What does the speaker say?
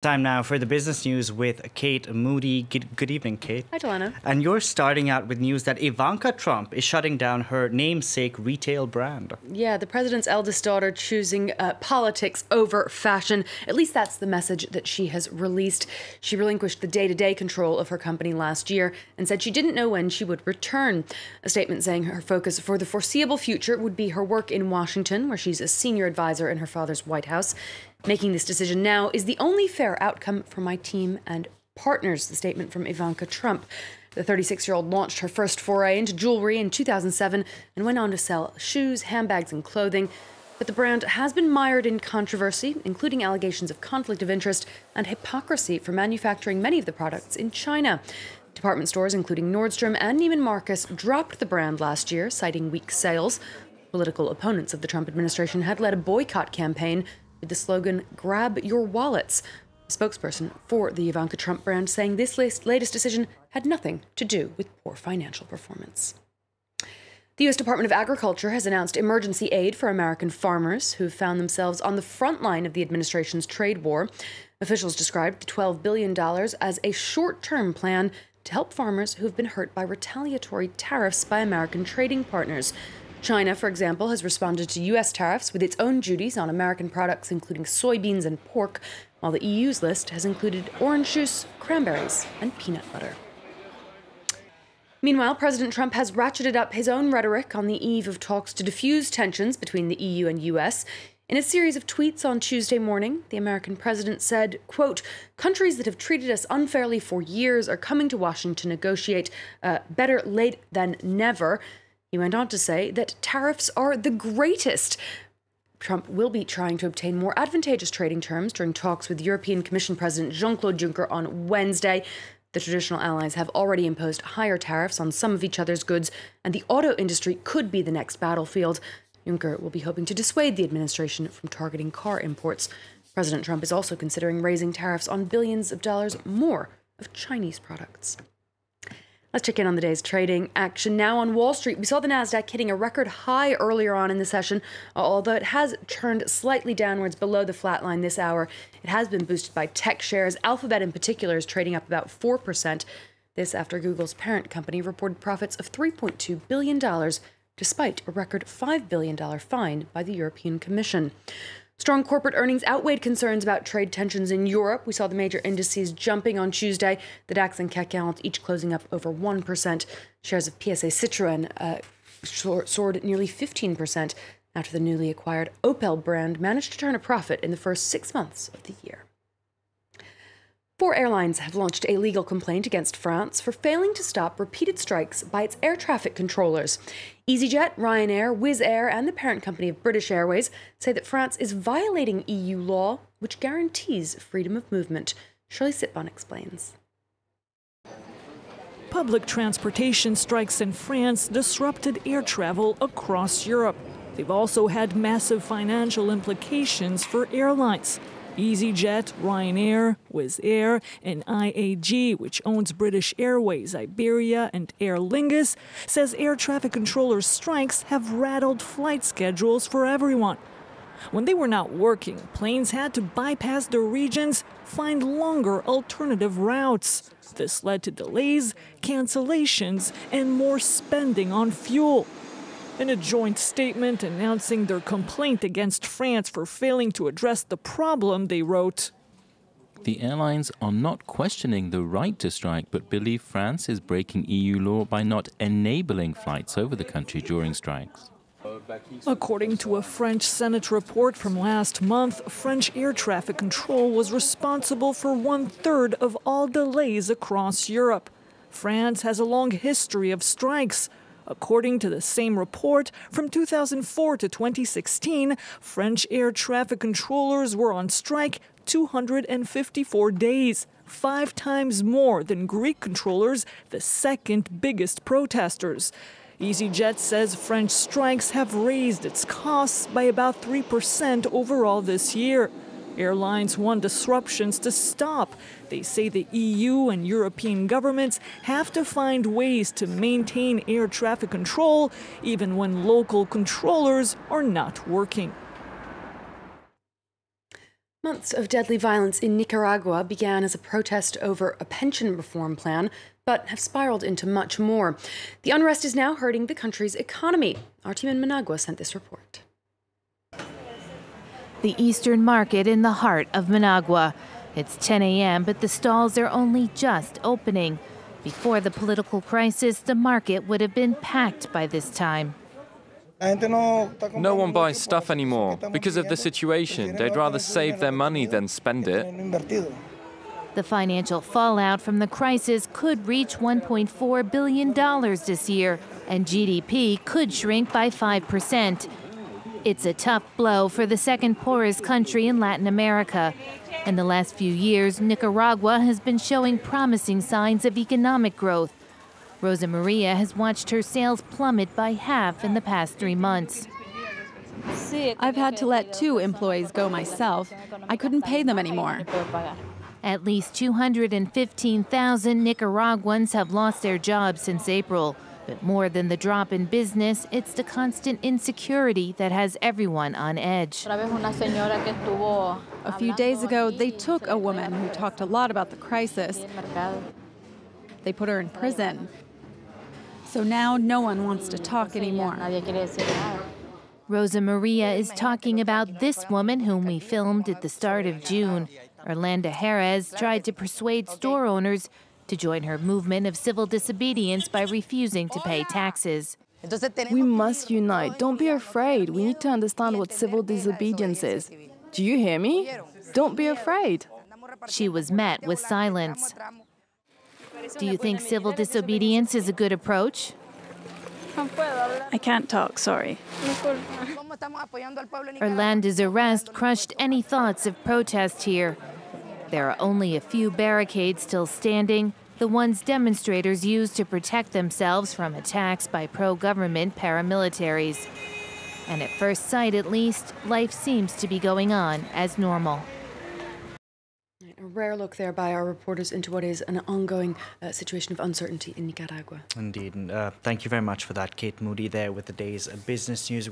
Time now for the business news with Kate Moody. Good evening, Kate. Hi, Delana. And you're starting out with news that Ivanka Trump is shutting down her namesake retail brand. Yeah, the president's eldest daughter choosing politics over fashion. At least that's the message that she has released. She relinquished the day-to-day control of her company last year and said she didn't know when she would return. A statement saying her focus for the foreseeable future would be her work in Washington, where she's a senior advisor in her father's White House. Making this decision now is the only fair outcome for my team and partners, the statement from Ivanka Trump. The 36-year-old launched her first foray into jewelry in 2007 and went on to sell shoes, handbags, and clothing. But the brand has been mired in controversy, including allegations of conflict of interest and hypocrisy for manufacturing many of the products in China. Department stores, including Nordstrom and Neiman Marcus, dropped the brand last year, citing weak sales. Political opponents of the Trump administration had led a boycott campaign with the slogan, "Grab your wallets." A spokesperson for the Ivanka Trump brand saying this latest decision had nothing to do with poor financial performance. The U.S. Department of Agriculture has announced emergency aid for American farmers who've found themselves on the front line of the administration's trade war. Officials described the $12 billion as a short-term plan to help farmers who've been hurt by retaliatory tariffs by American trading partners. China, for example, has responded to U.S. tariffs with its own duties on American products, including soybeans and pork, while the EU's list has included orange juice, cranberries, and peanut butter. Meanwhile, President Trump has ratcheted up his own rhetoric on the eve of talks to diffuse tensions between the EU and U.S. In a series of tweets on Tuesday morning, the American president said, quote, "Countries that have treated us unfairly for years are coming to Washington to negotiate. Better late than never." He went on to say that tariffs are the greatest. Trump will be trying to obtain more advantageous trading terms during talks with European Commission President Jean-Claude Juncker on Wednesday. The traditional allies have already imposed higher tariffs on some of each other's goods, and the auto industry could be the next battlefield. Juncker will be hoping to dissuade the administration from targeting car imports. President Trump is also considering raising tariffs on billions of dollars more of Chinese products. Let's check in on the day's trading action. Now on Wall Street, we saw the Nasdaq hitting a record high earlier on in the session, although it has turned slightly downwards below the flat line this hour. It has been boosted by tech shares. Alphabet in particular is trading up about 4%. This after Google's parent company reported profits of $3.2 billion, despite a record $5 billion fine by the European Commission. Strong corporate earnings outweighed concerns about trade tensions in Europe. We saw the major indices jumping on Tuesday. The DAX and CAC 40 each closing up over 1%. Shares of PSA Citroën soared nearly 15% after the newly acquired Opel brand managed to turn a profit in the first 6 months of the year. 4 airlines have launched a legal complaint against France for failing to stop repeated strikes by its air traffic controllers. EasyJet, Ryanair, Wizz Air, and the parent company of British Airways say that France is violating EU law, which guarantees freedom of movement. Shirley Sitbon explains. Public transportation strikes in France disrupted air travel across Europe. They've also had massive financial implications for airlines. EasyJet, Ryanair, Wizz Air, and IAG, which owns British Airways, Iberia, and Aer Lingus, says air traffic controllers' strikes have rattled flight schedules for everyone. When they were not working, planes had to bypass their regions, find longer alternative routes. This led to delays, cancellations, and more spending on fuel. In a joint statement announcing their complaint against France for failing to address the problem, they wrote, "The airlines are not questioning the right to strike, but believe France is breaking EU law by not enabling flights over the country during strikes." According to a French Senate report from last month, French air traffic control was responsible for 1/3 of all delays across Europe. France has a long history of strikes. According to the same report, from 2004 to 2016, French air traffic controllers were on strike 254 days, 5 times more than Greek controllers, the second biggest protesters. EasyJet says French strikes have raised its costs by about 3% overall this year. Airlines want disruptions to stop. They say the EU and European governments have to find ways to maintain air traffic control, even when local controllers are not working. Months of deadly violence in Nicaragua began as a protest over a pension reform plan, but have spiraled into much more. The unrest is now hurting the country's economy. Our team in Managua sent this report. The Eastern Market in the heart of Managua. It's 10 a.m., but the stalls are only just opening. Before the political crisis, the market would have been packed by this time. No one buys stuff anymore. Because of the situation, they'd rather save their money than spend it. The financial fallout from the crisis could reach $1.4 billion this year, and GDP could shrink by 5%. It's a tough blow for the second poorest country in Latin America. In the last few years, Nicaragua has been showing promising signs of economic growth. Rosa Maria has watched her sales plummet by half in the past 3 months. I've had to let 2 employees go myself. I couldn't pay them anymore. At least 215,000 Nicaraguans have lost their jobs since April. But more than the drop in business, it's the constant insecurity that has everyone on edge. A few days ago, they took a woman who talked a lot about the crisis. They put her in prison. So now no one wants to talk anymore. Rosa Maria is talking about this woman whom we filmed at the start of June. Orlando Jerez tried to persuade store owners to join her movement of civil disobedience by refusing to pay taxes. We must unite. Don't be afraid. We need to understand what civil disobedience is. Do you hear me? Don't be afraid. She was met with silence. Do you think civil disobedience is a good approach? I can't talk, sorry. Orlando's arrest crushed any thoughts of protest here. There are only a few barricades still standing, the ones demonstrators use to protect themselves from attacks by pro-government paramilitaries. And at first sight, at least, life seems to be going on as normal. A rare look there by our reporters into what is an ongoing situation of uncertainty in Nicaragua. Indeed. And thank you very much for that, Kate Moody, there with the day's business news.